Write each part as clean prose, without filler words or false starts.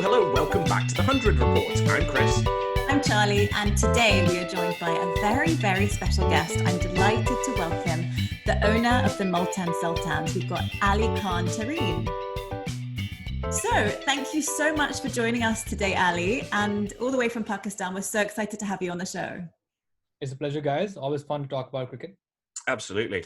Hello, welcome back to the 100 Report. I'm Chris. I'm Charlie, and today we are joined by a very, very special guest. I'm delighted to welcome the owner of the Multan Sultans. We've got Ali Khan Tareen. So, thank you so much for joining us today, Ali, and all the way from Pakistan. We're so excited to have you on the show. It's a pleasure, guys. Always fun to talk about cricket. Absolutely.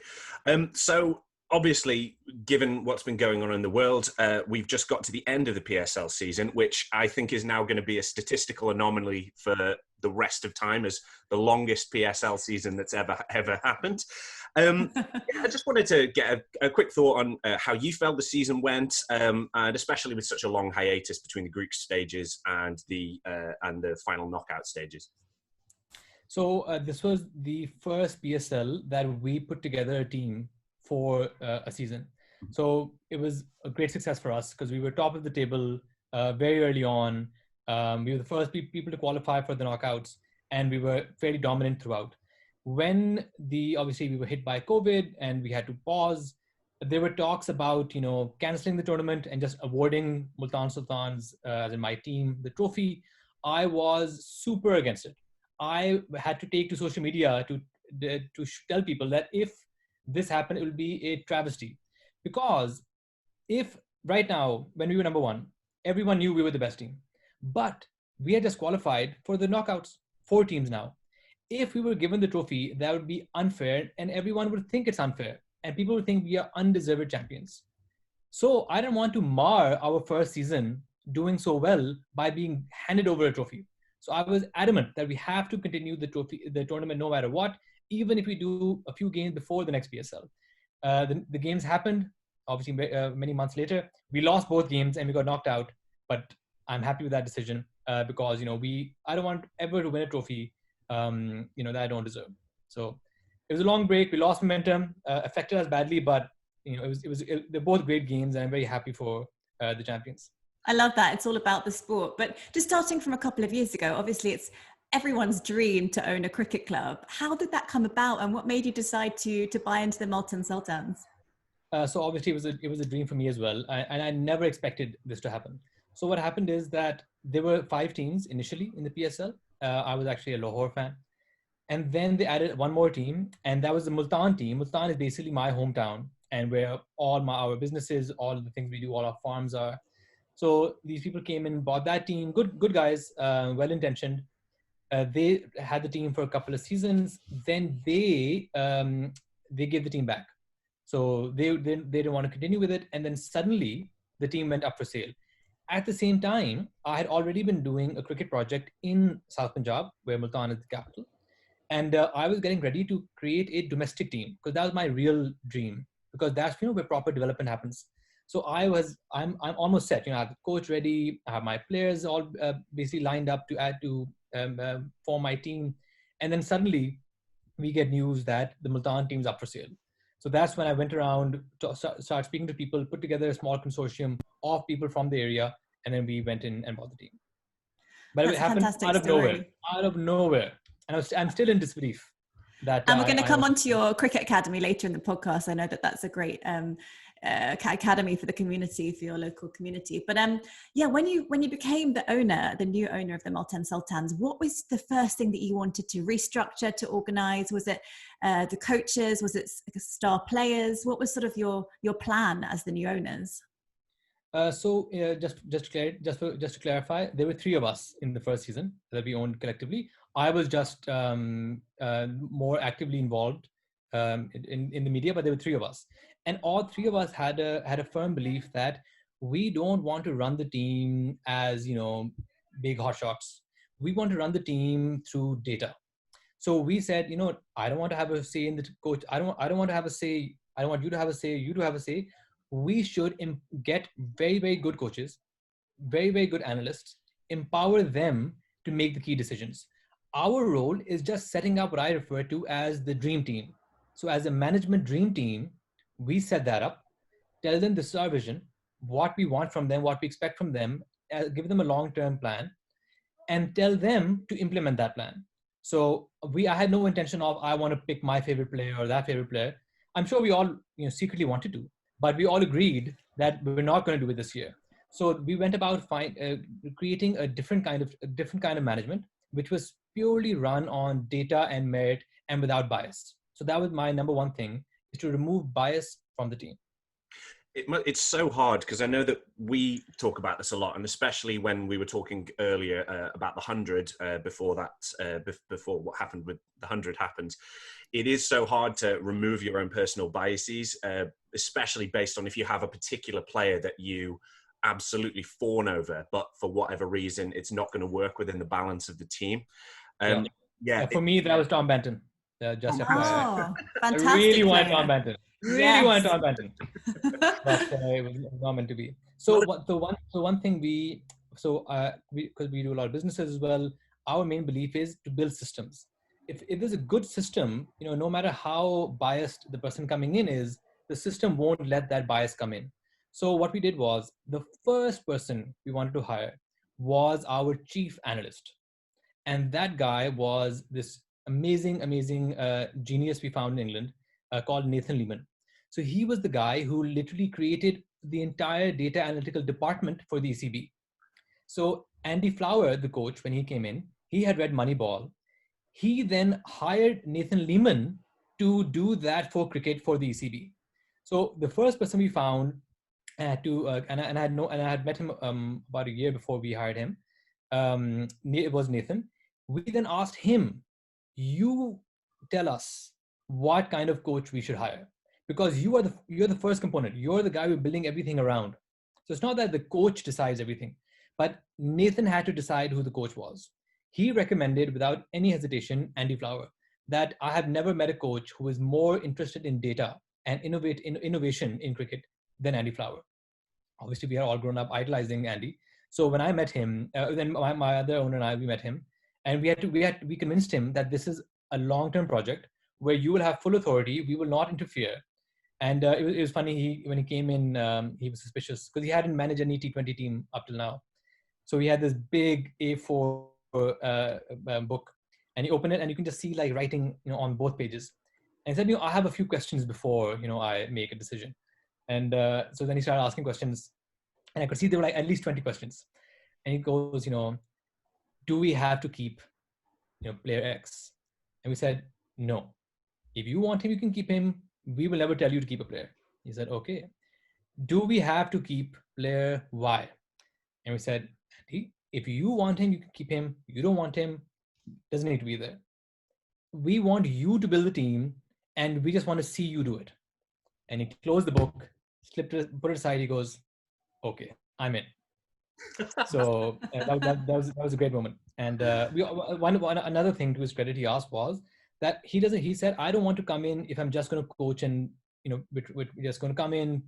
So, obviously, given what's been going on in the world, we've just got to the end of the PSL season, which I think is now going to be a statistical anomaly for the rest of time as the longest PSL season that's ever happened. I just wanted to get a quick thought on how you felt the season went, and especially with such a long hiatus between the group stages and the final knockout stages. So this was the first PSL that we put together a team for a season. So it was a great success for us because we were top of the table very early on. We were the first people to qualify for the knockouts, and we were fairly dominant throughout. When obviously we were hit by COVID and we had to pause, there were talks about, canceling the tournament and just awarding Multan Sultans, as in my team, the trophy. I was super against it. I had to take to social media to tell people that if this happened, it will be a travesty. Because if right now, when we were number one, everyone knew we were the best team, but we had just qualified for the knockouts, 4 teams now. If we were given the trophy, that would be unfair, and everyone would think it's unfair, and people would think we are undeserved champions. So I didn't want to mar our first season doing so well by being handed over a trophy. So I was adamant that we have to continue the tournament no matter what, even if we do a few games before the next PSL. The games happened, obviously, many months later. We lost both games and we got knocked out, but I'm happy with that decision because, I don't want ever to win a trophy that I don't deserve. So it was a long break. We lost momentum, affected us badly, but they're both great games, and I'm very happy for the champions. I love that. It's all about the sport. But just starting from a couple of years ago, obviously it's everyone's dream to own a cricket club. How did that come about, and what made you decide to buy into the Multan Sultans? So obviously it was a dream for me as well, and I never expected this to happen. So what happened is that there were 5 teams initially in the PSL. I was actually a Lahore fan. And then they added one more team, and that was the Multan team. Multan is basically my hometown, and where all our businesses, all the things we do, all our farms are. So these people came in, bought that team, good guys, well-intentioned. They had the team for a couple of seasons. Then they gave the team back. So they didn't want to continue with it. And then suddenly the team went up for sale. At the same time, I had already been doing a cricket project in South Punjab, where Multan is the capital. And I was getting ready to create a domestic team because that was my real dream, because that's where proper development happens. So I'm almost set. I have the coach ready. I have my players all basically lined up to form my team. And then suddenly we get news that the Multan team's up for sale. So that's when I went around to start speaking to people, put together a small consortium of people from the area, and then we went in and bought the team. But That's it happened out of nowhere. And I'm still in disbelief. And we're going to come on to your cricket academy later in the podcast. I know that's a great academy for the community, for your local community. But when you became the new owner of the Multan Sultans, what was the first thing that you wanted to restructure, to organize? Was it the coaches? Was it star players? What was sort of your plan as the new owners? Just to clarify, there were 3 of us in the first season that we owned collectively. I was just more actively involved in the media, but there were 3 of us, and all 3 of us had a firm belief that we don't want to run the team as big hot shots. We want to run the team through data. So we said, I don't want to have a say in the coach. I don't want to have a say. I don't want you to have a say. You to have a say. We should get very, very good coaches, very, very good analysts, empower them to make the key decisions. Our role is just setting up what I refer to as the dream team. So as a management dream team, we set that up, tell them this is our vision, what we want from them, what we expect from them, give them a long-term plan, and tell them to implement that plan. So I had no intention of, I want to pick my favorite player or that favorite player. I'm sure we all secretly wanted to, but we all agreed that we're not going to do it this year. So we went about creating a different kind of management, which was purely run on data and merit and without bias. So that was my number one thing, is to remove bias from the team. It's so hard because I know that we talk about this a lot, and especially when we were talking earlier about the 100 before that, before what happened with the 100 happened. It is so hard to remove your own personal biases, especially based on if you have a particular player that you absolutely fawn over, but for whatever reason, it's not going to work within the balance of the team. For me, that was Tom Benton. Just FYI. Oh, fantastic! I really wanted player. Tom Benton. Really wanted Tom Benton, but it was not meant to be. So one thing because we do a lot of businesses as well, our main belief is to build systems. If there's a good system, no matter how biased the person coming in is, the system won't let that bias come in. So what we did was, the first person we wanted to hire was our chief analyst, and that guy was this amazing genius we found in England called Nathan Lehman. So he was the guy who literally created the entire data analytical department for the ECB. So Andy Flower, the coach, when he came in, he had read Moneyball. He then hired Nathan Lehman to do that for cricket for the ECB. So the first person we found and I had met him about a year before we hired him. It was Nathan. We then asked him, you tell us what kind of coach we should hire, because you're the first component. You're the guy we're building everything around. So it's not that the coach decides everything, but Nathan had to decide who the coach was. He recommended without any hesitation Andy Flower. That I have never met a coach who is more interested in data and innovation in cricket than Andy Flower. Obviously, we are all grown up idolizing Andy. So when I met him, then my other owner and I, we met him, and we convinced him that this is a long-term project where you will have full authority. We will not interfere. And it was funny. When he came in, he was suspicious because he hadn't managed any T20 team up till now. So he had this big A4 book, and he opened it, and you can just see like writing, on both pages. And he said, I have a few questions before, I make a decision. And so then he started asking questions, and I could see there were like at least 20 questions. And he goes, do we have to keep, player X? And we said, no. If you want him, you can keep him. We will never tell you to keep a player. He said, okay. Do we have to keep player Y? And we said, if you want him, you can keep him. You don't want him, doesn't need to be there. We want you to build the team, and we just want to see you do it. And he closed the book, put it aside. He goes, okay, I'm in. So that was a great moment. And another thing to his credit he asked was that he said, I don't want to come in if I'm just going to coach and, we're just going to come in,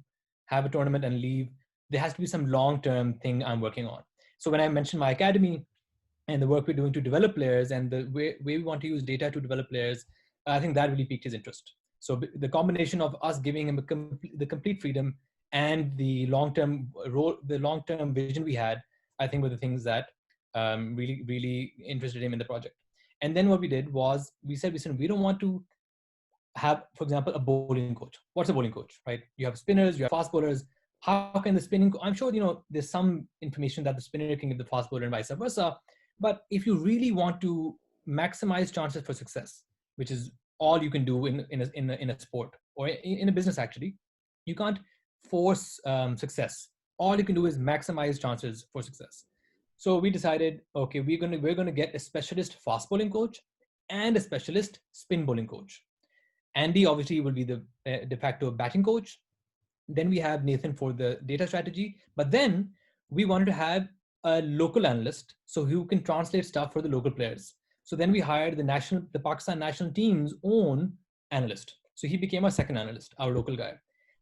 have a tournament and leave. There has to be some long-term thing I'm working on. So when I mentioned my academy and the work we're doing to develop players and the way we want to use data to develop players, I think that really piqued his interest. So the combination of us giving him the complete freedom and the long-term vision we had, I think were the things that really, really interested him in the project. And then what we did was we said, we don't want to have, for example, a bowling coach. What's a bowling coach, right? You have spinners, you have fast bowlers. How can the spinning, I'm sure, there's some information that the spinner can give the fast bowler and vice versa. But if you really want to maximize chances for success, which is all you can do in a sport or in a business, actually, you can't force success. All you can do is maximize chances for success. So we decided, okay, we're going to get a specialist fast bowling coach and a specialist spin bowling coach. Andy obviously will be the de facto batting coach. Then we have Nathan for the data strategy. But then we wanted to have a local analyst so who can translate stuff for the local players. So then we hired the Pakistan national team's own analyst. So he became our second analyst, our local guy.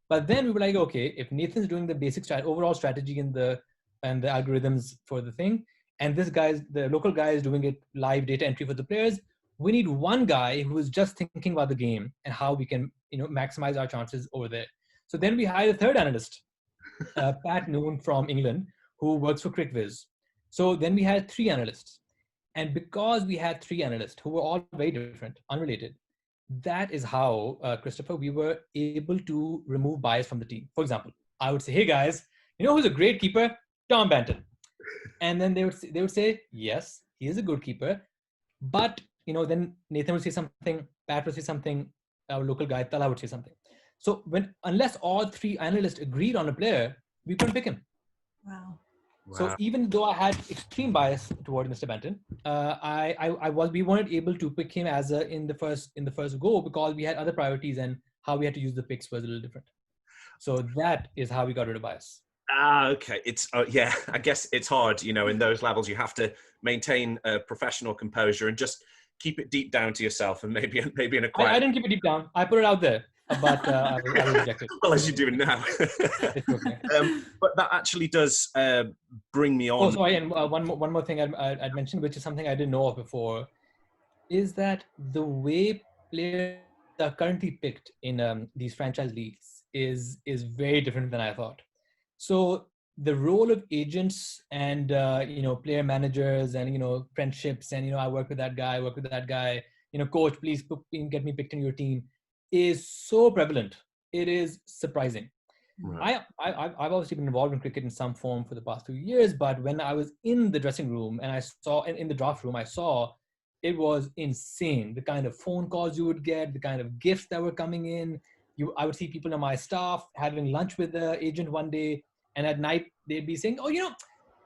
But then we were like, okay, if Nathan's doing the basic overall strategy and the algorithms for the thing, and the local guy is doing it live data entry for the players, we need one guy who is just thinking about the game and how we can, maximize our chances over there. So then we hired a third analyst, Pat Noon from England, who works for CricViz. So then we had 3 analysts. And because we had 3 analysts who were all very different, unrelated, that is how, Christopher, we were able to remove bias from the team. For example, I would say, hey guys, who's a great keeper? Tom Banton. And then they would say, yes, he is a good keeper. But, then Nathan would say something, Pat would say something, our local guy, Tala would say something. So unless all three analysts agreed on a player, we couldn't pick him. Wow. So even though I had extreme bias toward Mr. Benton, we weren't able to pick him as in the first go because we had other priorities and how we had to use the picks was a little different. So that is how we got rid of bias. Okay. It's yeah. I guess it's hard. In those levels, you have to maintain a professional composure and just keep it deep down to yourself, and maybe in a quiet. I didn't keep it deep down. I put it out there, but I was rejected. Well, as you're doing now. It's okay. But that actually does bring me on. Oh, sorry. And one more thing I'd mentioned, which is something I didn't know of before, is that the way players are currently picked in these franchise leagues is very different than I thought. So the role of agents and player managers and friendships and I work with that guy, coach, please get me picked in your team, is so prevalent. It is surprising. Right. I've obviously been involved in cricket in some form for the past 2 years, but when I was in the dressing room and I saw in the draft room, I saw it was insane. The kind of phone calls you would get, the kind of gifts that were coming in. I would see people on my staff having lunch with the agent one day, and at night they'd be saying, "Oh,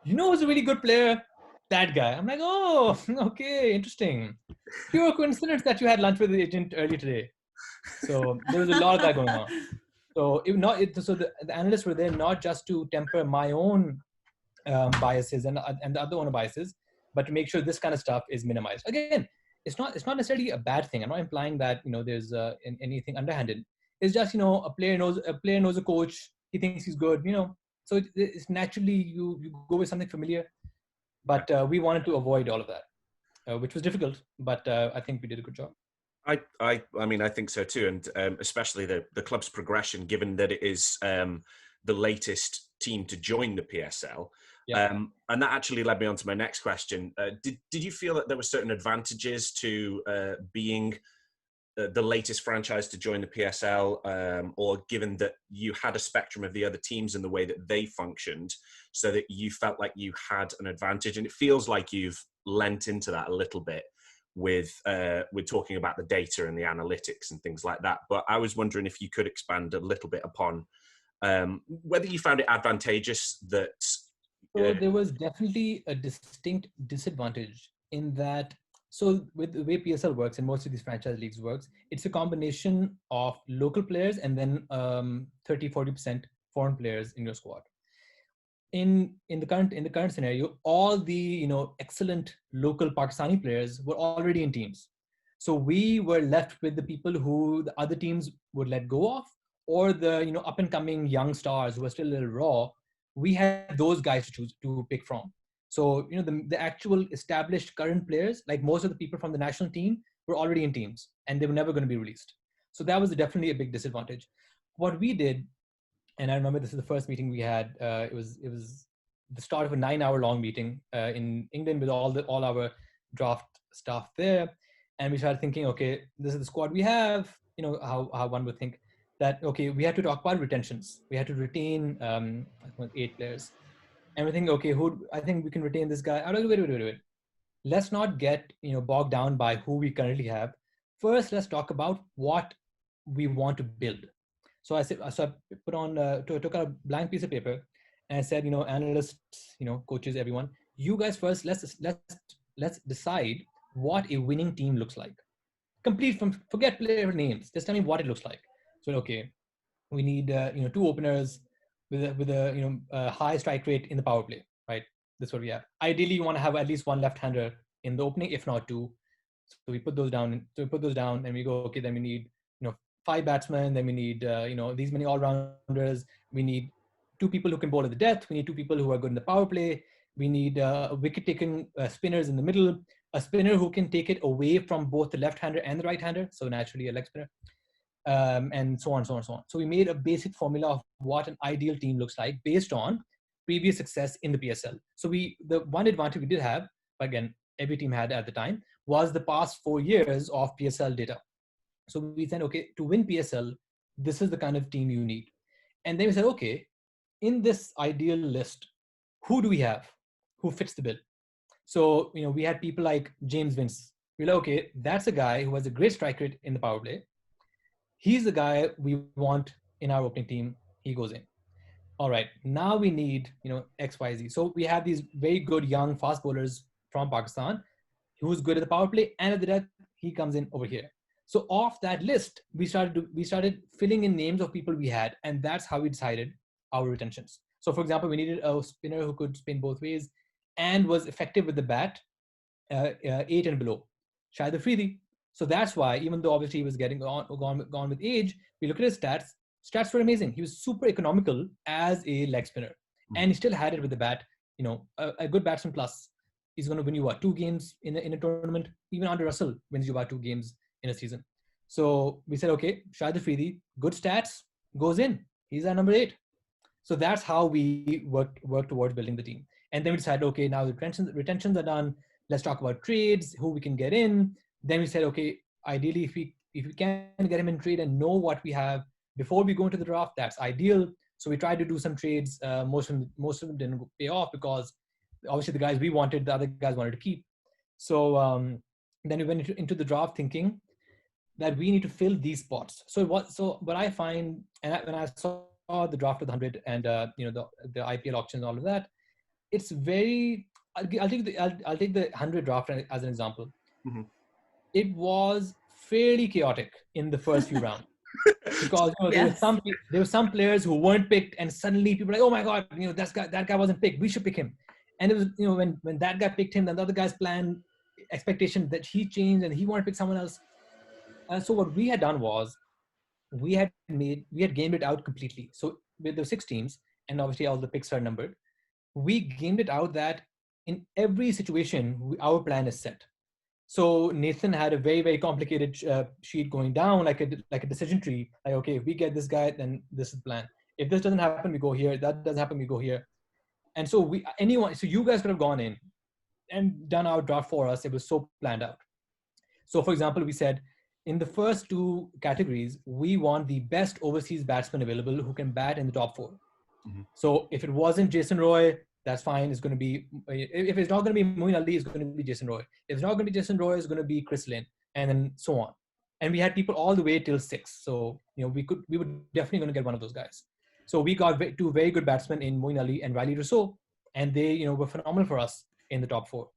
who's a really good player? That guy." I'm like, "Oh, okay, interesting. Pure coincidence that you had lunch with the agent earlier today." So there was a lot of that going on. So the analysts were there not just to temper my own biases and the other owner biases, but to make sure this kind of stuff is minimized. Again, it's not necessarily a bad thing. I'm not implying that there's anything underhanded. It's just a player knows a coach. He thinks he's good. So it's naturally you go with something familiar. But we wanted to avoid all of that, which was difficult. But I think we did a good job. I mean, I think so too, and especially the club's progression, given that it is the latest team to join the PSL. Yeah. And that actually led me on to my next question. Did you feel that there were certain advantages to being the latest franchise to join the PSL, or given that you had a spectrum of the other teams and the way that they functioned, so that you felt like you had an advantage? And it feels like you've lent into that a little bit with talking about the data and the analytics and things like that. But I was wondering if you could expand a little bit upon whether you found it advantageous that... So there was definitely a distinct disadvantage in that. So with the way PSL works and most of these franchise leagues works, it's a combination of local players and then 30-40% foreign players in your squad. In the current scenario, all the excellent local Pakistani players were already in teams. So we were left with the people who the other teams would let go of, or the up and coming young stars who are still a little raw. We had those guys to pick from. So the actual established current players, like most of the people from the national team, were already in teams and they were never going to be released. So that was definitely a big disadvantage. What we did, and I remember this is the first meeting we had. It was the start of a 9-hour-long meeting in England with all our draft staff there, and we started thinking, okay, this is the squad we have. How one would think that, okay, we had to talk about retentions. We had to retain 8 players, and we think, okay, I think we can retain this guy. I don't wait. Let's not get bogged down by who we currently have. First, let's talk about what we want to build. So I put on, took out a blank piece of paper, and I said, analysts, coaches, everyone, you guys first, let's decide what a winning team looks like. Forget player names. Just tell me what it looks like. So, okay, we need 2 openers with a high strike rate in the power play, right? That's what we have. Ideally, you want to have at least 1 left-hander in the opening, if not 2. So we put those down. And we go, okay, then we need 5 batsmen, then we need these many all-rounders. We need 2 people who can bowl at the death. We need 2 people who are good in the power play. We need wicket-taking spinners in the middle, a spinner who can take it away from both the left-hander and the right-hander, so naturally a leg spinner, and so on. So we made a basic formula of what an ideal team looks like based on previous success in the PSL. So the one advantage we did have, again, every team had at the time, was the past 4 years of PSL data. So we said, okay, to win PSL, this is the kind of team you need. And then we said, okay, in this ideal list, who do we have who fits the bill? So, we had people like James Vince. We're like, okay, that's a guy who has a great strike rate in the power play. He's the guy we want in our opening team. He goes in. All right, now we need, X, Y, Z. So we have these very good young fast bowlers from Pakistan who's good at the power play, and at the death, he comes in over here. So off that list, we started filling in names of people we had, and that's how we decided our retentions. So, for example, we needed a spinner who could spin both ways and was effective with the bat, 8 and below, Shahid Afridi. So that's why, even though obviously he was getting gone with age, we look at his stats. Stats were amazing. He was super economical as a leg spinner, and he still had it with the bat. A good batsman plus is going to win you 2 games in a tournament. Even Andre Russell wins you 2 games in a season. So we said, okay, Shahid Afridi, good stats, goes in. He's our number 8. So that's how we work towards building the team. And then we decided, okay, now the retentions are done. Let's talk about trades, who we can get in. Then we said, okay, ideally, if we can get him in trade and know what we have before we go into the draft, that's ideal. So we tried to do some trades. Most of them didn't pay off because obviously the guys we wanted, the other guys wanted to keep. So then we went into the draft thinking that we need to fill these spots. So what I find, and when I saw the draft of the 100 and the IPL auctions and all of that, it's very. I'll take the 100 draft as an example. Mm-hmm. It was fairly chaotic in the first few rounds because Yes. there were some players who weren't picked, and suddenly people were like, oh my god, that guy wasn't picked. We should pick him. And it was when that guy picked him, then the other guy's plan expectation that he changed and he wanted to pick someone else. So what we had done was we had gamed it out completely. So with the 6 teams, and obviously all the picks are numbered, we gamed it out that in every situation our plan is set. So Nathan had a very, very complicated sheet going down, like a decision tree. Like, okay, if we get this guy, then this is the plan. If this doesn't happen, we go here. That doesn't happen, we go here. And so you guys could have gone in and done our draft for us. It was so planned out. So, for example, we said in the first 2 categories, we want the best overseas batsman available who can bat in the top 4. Mm-hmm. So if it wasn't Jason Roy, that's fine. It's going to be, if it's not going to be Moeen Ali, it's going to be Jason Roy. If it's not going to be Jason Roy, it's going to be Chris Lynn, and then so on. And we had people all the way till 6. So, we were definitely going to get one of those guys. So we got 2 very good batsmen in Moeen Ali and Riley Rousseau, and they, were phenomenal for us in the top 4.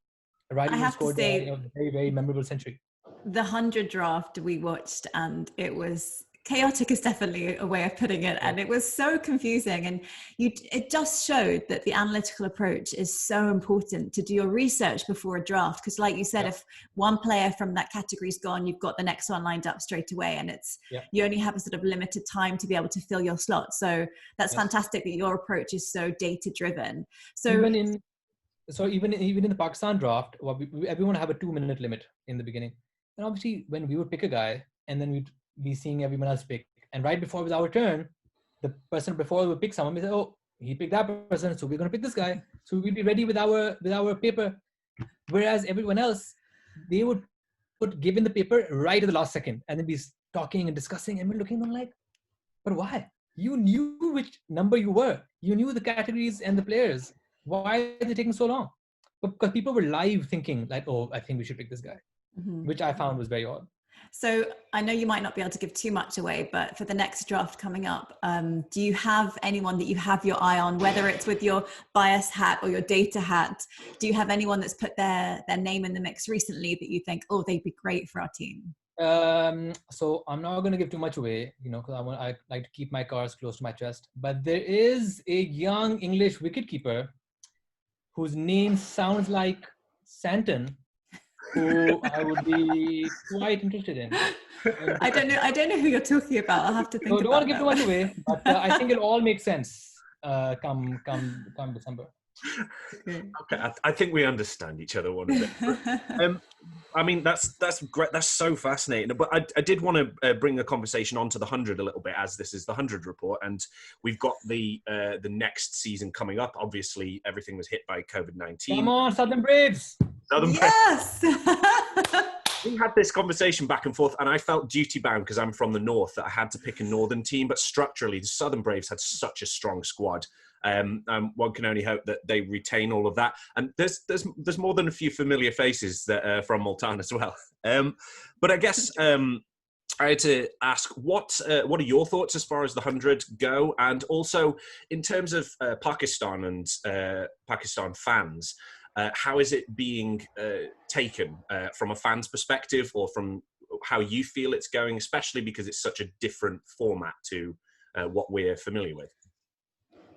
Riley scored a very, very memorable century. The 100 draft we watched, and it was chaotic is definitely a way of putting it, and it was so confusing, and it just showed that the analytical approach is so important to do your research before a draft, because like you said, if one player from that category is gone, you've got the next one lined up straight away, and you only have a sort of limited time to be able to fill your slot. So that's fantastic that your approach is so data driven. So even in the Pakistan draft, everyone have a 2-minute limit in the beginning, and obviously when we would pick a guy and then we'd be seeing everyone else pick, and right before it was our turn, the person before would pick someone. We said, oh, he picked that person, so we're going to pick this guy. So we'd be ready with our paper. Whereas everyone else, they would give in the paper right at the last second, and then be talking and discussing, and we're looking at them like, but why? You knew which number you were. You knew the categories and the players. Why are they taking so long? Because people were live thinking like, oh, I think we should pick this guy, which I found was very odd. So I know you might not be able to give too much away, but for the next draft coming up, do you have anyone that you have your eye on, whether it's with your bias hat or your data hat? Do you have anyone that's put their name in the mix recently that you think, oh, they'd be great for our team? So I'm not going to give too much away, because I like to keep my cards close to my chest. But there is a young English wicketkeeper whose name sounds like Santon, who I would be quite interested in. I don't know who you're talking about. I'll have to think about it. Don't want to give too much away, but I think it'll all make sense come December. Okay, I think we understand each other one a bit. I mean, that's great. That's so fascinating. But I did want to bring the conversation onto the 100 a little bit, as this is the 100 report, and we've got the next season coming up. Obviously, everything was hit by COVID-19. Come on, Southern Braves! Yes. we had this conversation back and forth, and I felt duty bound because I'm from the north that I had to pick a northern team. But structurally, the Southern Braves had such a strong squad. One can only hope that they retain all of that. And there's more than a few familiar faces that are from Multan as well. But I guess I had to ask, what are your thoughts as far as the 100 go? And also, in terms of Pakistan and Pakistan fans, how is it being taken from a fan's perspective, or from how you feel it's going, especially because it's such a different format to what we're familiar with?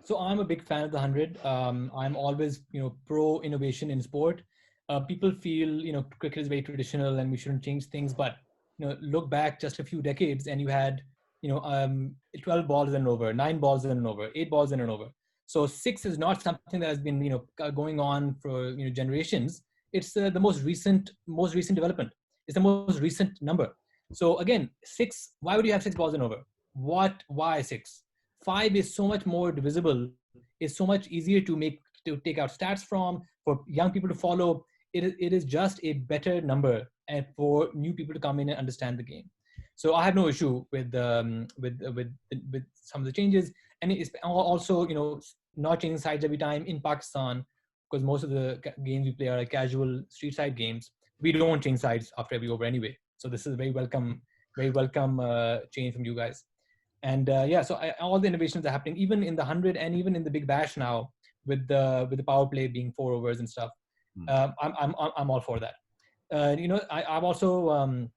So I'm a big fan of the 100. I'm always, pro innovation in sport. People feel, cricket is very traditional and we shouldn't change things. But, look back just a few decades and you had, 12 balls and over, 9 balls and over, 8 balls and over. So 6 is not something that has been, going on for, generations. It's the most recent development. It's the most recent number. So again, 6, why would you have 6 balls and over? Why 6? 5 is so much more divisible. It's so much easier to take out stats from, for young people to follow. It is just a better number, and for new people to come in and understand the game. So I have no issue with some of the changes, and it's also not changing sides every time in Pakistan, because most of the games we play are like casual street side games. We don't change sides after every over anyway. So this is a very welcome change from you guys. And so all the innovations are happening, even in the 100 and even in the Big Bash now, with the power play being 4 overs and stuff. I'm all for that. I've also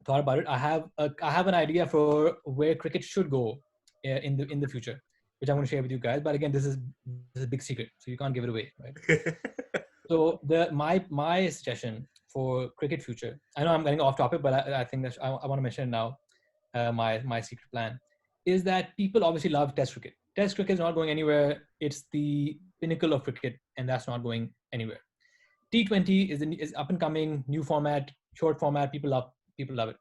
thought about it. I have an idea for where cricket should go in the future, which I'm going to share with you guys. But again, this is a big secret, so you can't give it away, right? So my suggestion for cricket future. I know I'm getting off topic, but I think that I want to mention it now. My secret plan is that people obviously love Test cricket. Test cricket is not going anywhere. It's the pinnacle of cricket, and that's not going anywhere. T20 is up and coming, new format, short format. People love it.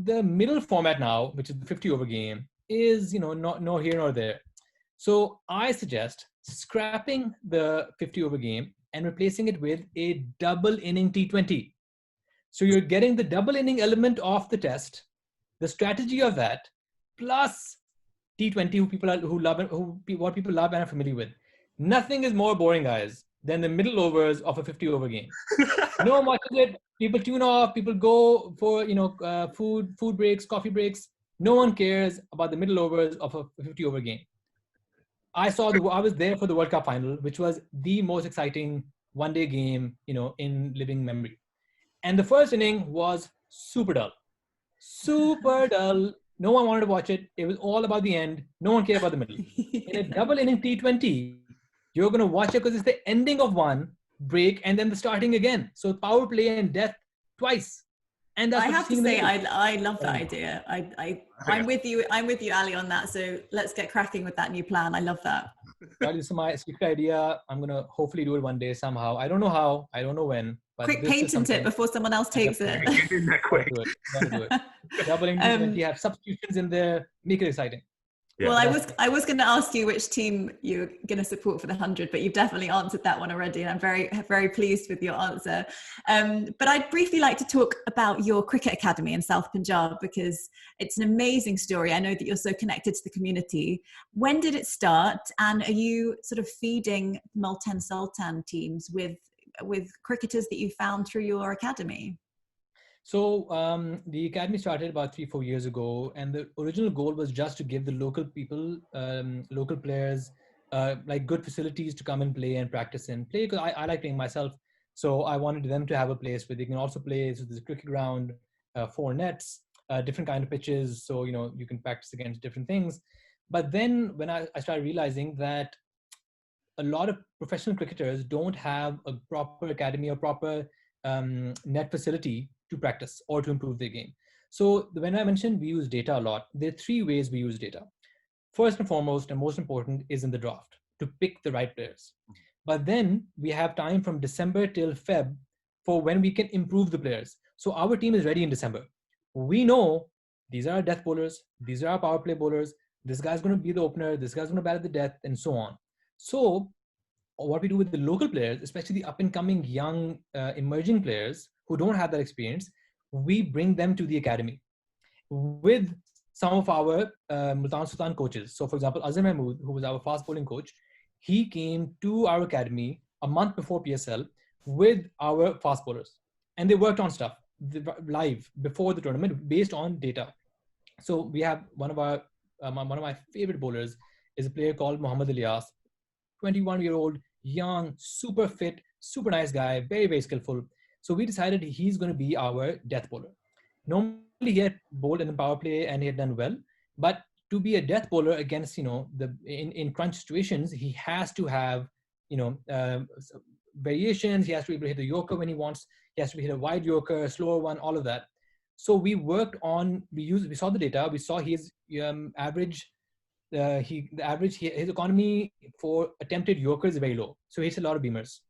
The middle format now, which is the 50 over game, is not no here nor there. So I suggest scrapping the 50 over game and replacing it with a double inning T20. So you're getting the double inning element of the test, the strategy of that, plus T20, what people love and are familiar with. Nothing is more boring, guys, than the middle overs of a 50 over game. No one watches it. People tune off. People go for food breaks, coffee breaks. No one cares about the middle overs of a 50 over game. I was there for the World Cup final, which was the most exciting one-day game, in living memory. And the first inning was super dull. Super dull. No one wanted to watch it. It was all about the end. No one cared about the middle. In a double inning T20, you're going to watch it because it's the ending of one break and then the starting again. So power play and death twice. And that's I have to say, I love that idea. I'm with you, Ali, on that. So let's get cracking with that new plan. I love that. This is my secret idea. I'm going to hopefully do it one day somehow. I don't know how. I don't know when. But quick patent it before someone else takes it. Quick. Gotta do it. Doubling T20, have substitutions in there. Make it exciting. Yeah. Well, I was going to ask you which team you're going to support for the 100, but you've definitely answered that one already, and I'm very, very pleased with your answer. But I'd briefly like to talk about your cricket academy in South Punjab, because it's an amazing story. I know that you're so connected to the community. When did it start, and are you sort of feeding Multan Sultan teams with cricketers that you found through your academy? So the academy started about 3-4 years ago, and the original goal was just to give the local people, local players, like good facilities to come and play and practice and play, because I like playing myself. So I wanted them to have a place where they can also play. So there's a cricket ground, 4 nets, different kind of pitches. So, you can practice against different things. But then when I started realizing that a lot of professional cricketers don't have a proper academy or proper net facility to practice or to improve their game. So when I mentioned we use data a lot, there are 3 ways we use data. First and foremost, and most important, is in the draft, to pick the right players. But then we have time from December till Feb for when we can improve the players. So our team is ready in December. We know these are our death bowlers, these are our power play bowlers, this guy's going to be the opener, this guy's going to bat at the death, and so on. So what we do with the local players, especially the up and coming young emerging players who don't have that experience, we bring them to the academy with some of our Multan Sultan coaches. So, for example, Azhar Mahmood, who was our fast bowling coach, he came to our academy a month before PSL with our fast bowlers, and they worked on stuff live before the tournament based on data. So we have one of my favorite bowlers is a player called Mohammad Ilyas, 21-year-old, young, super fit, super nice guy, very, very skillful. So we decided he's going to be our death bowler. Normally he had bowled in the power play and he had done well, but to be a death bowler against, in crunch situations, he has to have, variations. He has to be able to hit the yorker when he wants. He has to hit a wide yorker, a slower one, all of that. So we worked on, we saw the data. We saw his average, his economy for attempted yorkers is very low. So he hits a lot of beamers.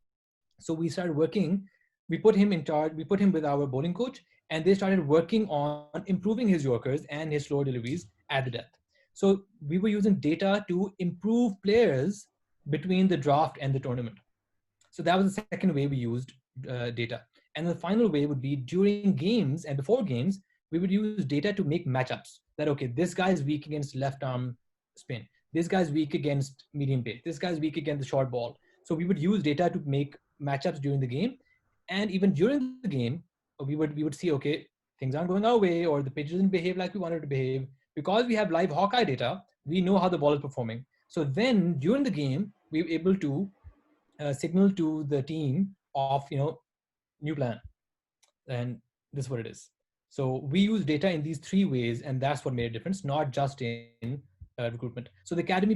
So we started working, we put him in charge, we put him with our bowling coach, and they started working on improving his yorkers and his slower deliveries at the death. So we were using data to improve players between the draft and the tournament. So that was the second way we used data. And the final way would be during games and before games, we would use data to make matchups. That, okay, this guy is weak against left arm spin. This guy's weak against medium pace. This guy's weak against the short ball. So we would use data to make matchups during the game. And even during the game, we would see, okay, things aren't going our way, or the pitch doesn't behave like we wanted to behave. Because we have live Hawkeye data, we know how the ball is performing. So then during the game, we were able to signal to the team of, new plan. And this is what it is. So we use data in these three ways, and that's what made a difference, not just in recruitment. So the academy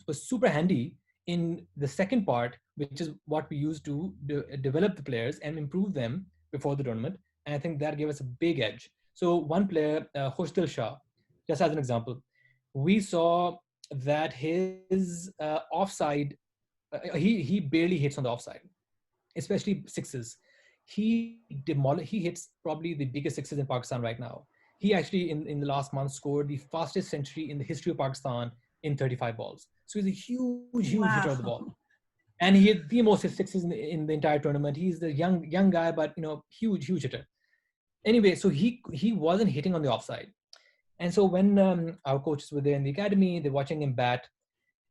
was super handy in the second part, which is what we use to develop the players and improve them before the tournament. And I think that gave us a big edge. So one player, Khushdil Shah, just as an example, we saw that his offside, he barely hits on the offside, especially sixes. He hits probably the biggest sixes in Pakistan right now. He actually in the last month scored the fastest century in the history of Pakistan in 35 balls. So he's a huge hitter of the ball. And he hit the most sixes in the entire tournament. He's the young guy, but huge hitter. Anyway, so he wasn't hitting on the offside. And so when our coaches were there in the academy, they're watching him bat,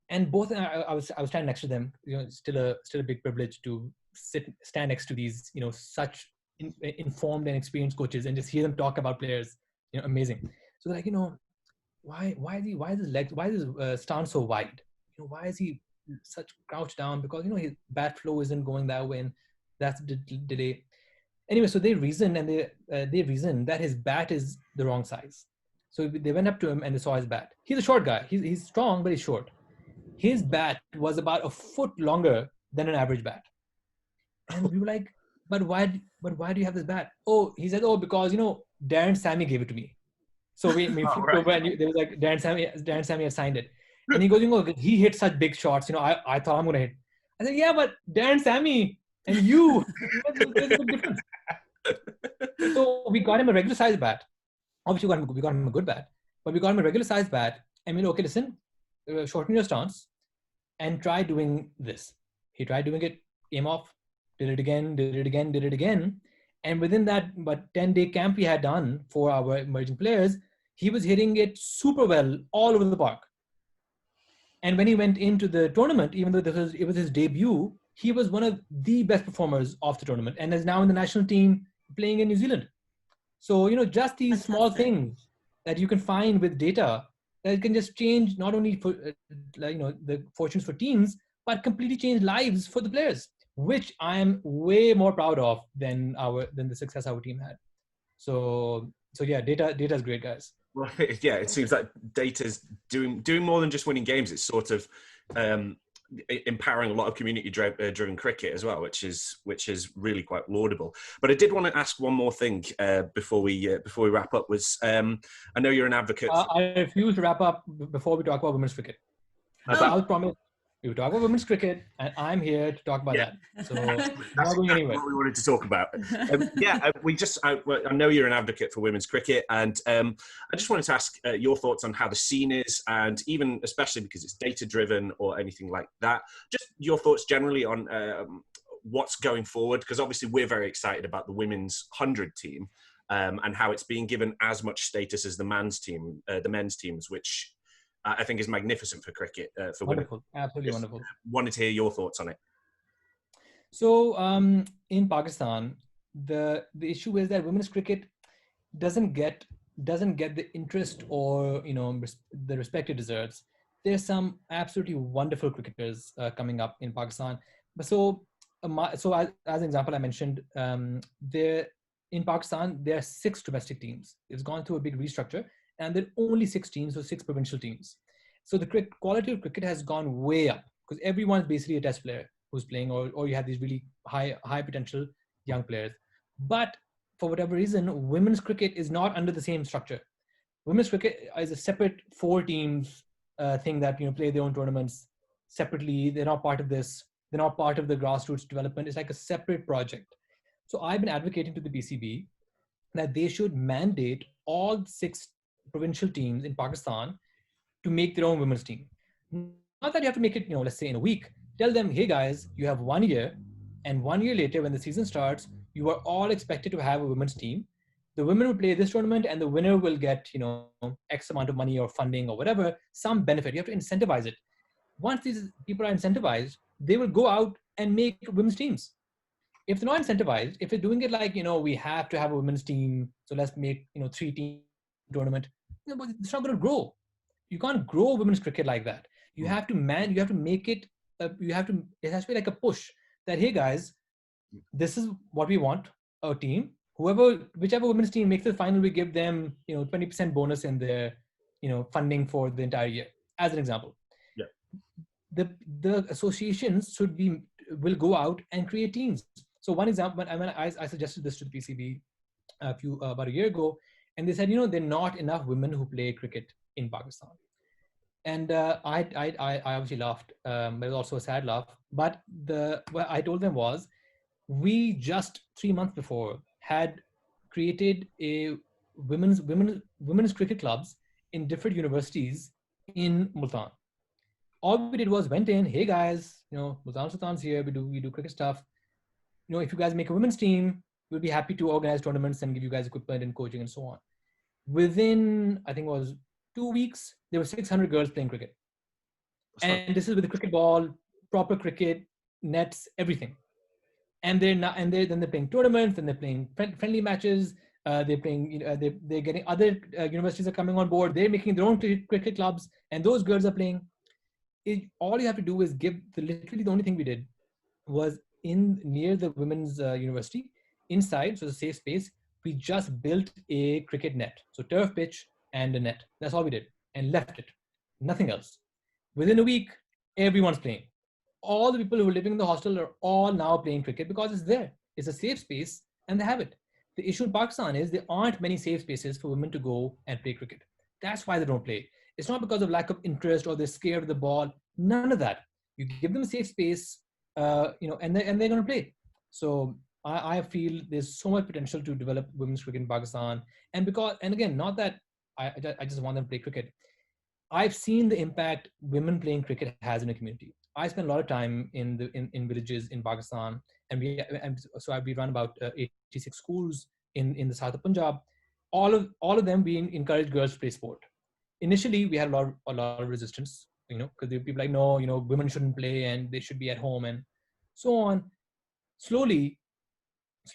and both I was standing next to them. Still a big privilege to stand next to these such informed and experienced coaches and just hear them talk about players. Amazing. So they're like, why is his legs, why is his stance so wide? Why is he such crouched down? Because his bat flow isn't going that way, and that's the delay. Anyway, so they reasoned, and they reasoned that his bat is the wrong size. So they went up to him and they saw his bat. He's a short guy. He's strong, but he's short. His bat was about a foot longer than an average bat. And we were like, but why do you have this bat? Oh, he said, because Darren Sammy gave it to me. So we flipped over, and there was like Darren Sammy had signed it. And he goes, he hit such big shots. I thought I'm gonna hit. I said, yeah, but Darren Sammy and you, there's a big difference. So we got him a regular size bat. Obviously, we got him a good bat, but we got him a regular size bat. And we okay, listen, shorten your stance and try doing this. He tried doing it, came off, did it again. And within that 10-day camp we had done for our emerging players, he was hitting it super well all over the park. And when he went into the tournament, even though it was his debut, he was one of the best performers of the tournament and is now in the national team playing in New Zealand. So, just these small things that you can find with data that can just change not only for, the fortunes for teams, but completely change lives for the players, which I am way more proud of than the success our team had. So yeah, data is great, guys. Well, yeah, it seems like data's doing more than just winning games. It's sort of empowering a lot of community-driven cricket as well, which is really quite laudable. But I did want to ask one more thing before we wrap up. I know you're an advocate. I refuse to wrap up before we talk about women's cricket. I'll promise. We will talk about women's cricket, and I'm here to talk about that. So that's not going anywhere. What we wanted to talk about. I know you're an advocate for women's cricket, and I just wanted to ask your thoughts on how the scene is, and even especially because it's data-driven or anything like that. Just your thoughts generally on what's going forward, because obviously we're very excited about the women's 100 team. and how it's being given as much status as the men's teams, which I think is magnificent for cricket. For Wonderful, women. absolutely Just wonderful. wanted to hear your thoughts on it. So in Pakistan, the issue is that women's cricket doesn't get the interest or the respect it deserves. There's some absolutely wonderful cricketers coming up in Pakistan. But as an example, I mentioned there in Pakistan there are 6 domestic teams. It's gone through a big restructure, and there are only 6 teams, so 6 provincial teams. So the quality of cricket has gone way up because everyone's basically a test player who's playing, or you have these really high potential young players. But for whatever reason, women's cricket is not under the same structure. Women's cricket is a separate 4 teams thing that play their own tournaments separately. They're not part of this. They're not part of the grassroots development. It's like a separate project. So I've been advocating to the PCB that they should mandate all 6 provincial teams in Pakistan to make their own women's team. Not that you have to make it, let's say in a week. Tell them, hey guys, you have 1 year, and 1 year later when the season starts, you are all expected to have a women's team. The women will play this tournament and the winner will get, X amount of money or funding or whatever, some benefit. You have to incentivize it. Once these people are incentivized, they will go out and make women's teams. If they're not incentivized, if they're doing it like, we have to have a women's team, so let's make, 3-team tournament, but it's not going to grow. You can't grow women's cricket like that. You have to make it, it has to be like a push that, hey guys, this is what we want, a team. Whichever women's team makes the final, we give them, 20% bonus in their, funding for the entire year, as an example. Yeah. The associations will go out and create teams. So one example, I suggested this to the PCB about a year ago, and they said, there are not enough women who play cricket in Pakistan. And I obviously laughed, but it was also a sad laugh. But what I told them was, we just 3 months before had created a women's cricket clubs in different universities in Multan. All we did was went in, hey guys, Multan Sultans here, we do cricket stuff. If you guys make a women's team, we'll be happy to organize tournaments and give you guys equipment and coaching and so on. Within, I think it was 2 weeks, there were 600 girls playing cricket. And this is with the cricket ball, proper cricket, nets, everything. And they're playing tournaments, and they're playing friendly matches. They're playing, they're getting other universities are coming on board. They're making their own cricket clubs, and those girls are playing. All you have to do is literally the only thing we did was near the women's university, inside, so it's a safe space, we just built a cricket net. So turf pitch and a net. That's all we did, and left it. Nothing else. Within a week, everyone's playing. All the people who are living in the hostel are all now playing cricket because it's there. It's a safe space and they have it. The issue in Pakistan is there aren't many safe spaces for women to go and play cricket. That's why they don't play. It's not because of lack of interest or they're scared of the ball. None of that. You give them a safe space, and they're going to play. So I feel there's so much potential to develop women's cricket in Pakistan. And again, not that I just want them to play cricket. I've seen the impact women playing cricket has in a community. I spend a lot of time in villages in Pakistan, and we run about 86 schools in the south of Punjab. All of them being encourage girls to play sport. Initially, we had a lot of resistance, because there were people like, no, women shouldn't play and they should be at home and so on. Slowly,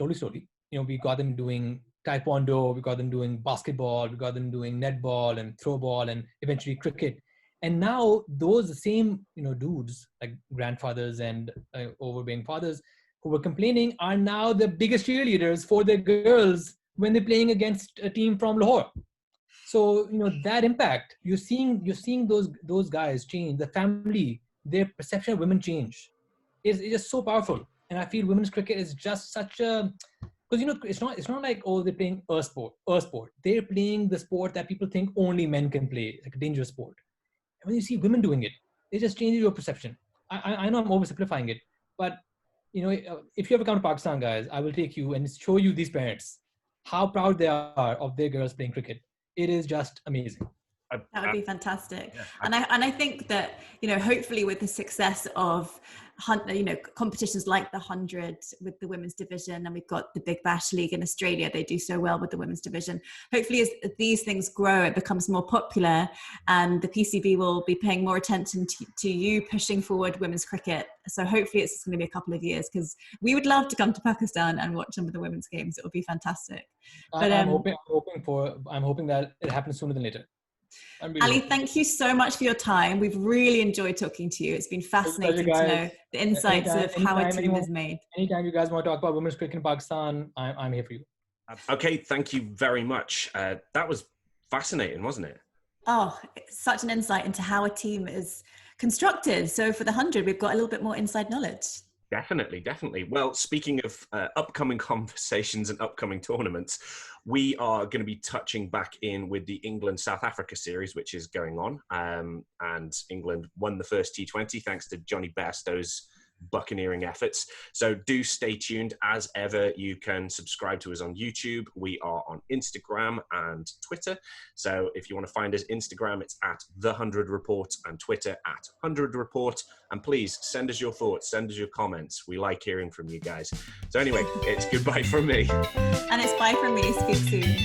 we got them doing taekwondo, we got them doing basketball, we got them doing netball and throw ball and eventually cricket. And now those same, dudes like grandfathers and overbearing fathers who were complaining are now the biggest cheerleaders for their girls when they're playing against a team from Lahore. So, that impact, you're seeing those guys change, the family, their perception of women change. It's just so powerful. And I feel women's cricket is just such a, because it's not like, oh, they're playing a sport. They're playing the sport that people think only men can play. It's like a dangerous sport. And when you see women doing it, it just changes your perception. I know I'm oversimplifying it, but if you ever come to Pakistan, guys, I will take you and show you these parents, how proud they are of their girls playing cricket. It is just amazing. That would be fantastic. Yeah. And I think that, hopefully with the success of competitions like the 100 with the women's division, and we've got the Big Bash League in Australia. They do so well with the women's division. Hopefully, as these things grow, it becomes more popular, and the PCB will be paying more attention to you pushing forward women's cricket. So hopefully, it's going to be a couple of years, because we would love to come to Pakistan and watch some of the women's games. It would be fantastic. But I'm hoping that it happens sooner than later. Ali, thank you so much for your time. We've really enjoyed talking to you. It's been fascinating to know the insights of how a team is made. Anytime you guys want to talk about women's cricket in Pakistan, I'm here for you. Okay, thank you very much. That was fascinating, wasn't it? Oh, it's such an insight into how a team is constructed. So for the 100, we've got a little bit more inside knowledge. Definitely. Well, speaking of upcoming conversations and upcoming tournaments, we are going to be touching back in with the England-South Africa series, which is going on. And England won the first T20 thanks to Johnny Bairstow's buccaneering efforts. So do stay tuned. As ever, you can subscribe to us on YouTube. We are on Instagram and Twitter. So if you want to find us, Instagram, it's at The100Report, and Twitter at 100Report. And please send us your thoughts, send us your comments. We like hearing from you guys. So anyway, it's goodbye from me. And it's bye from me. Speak soon.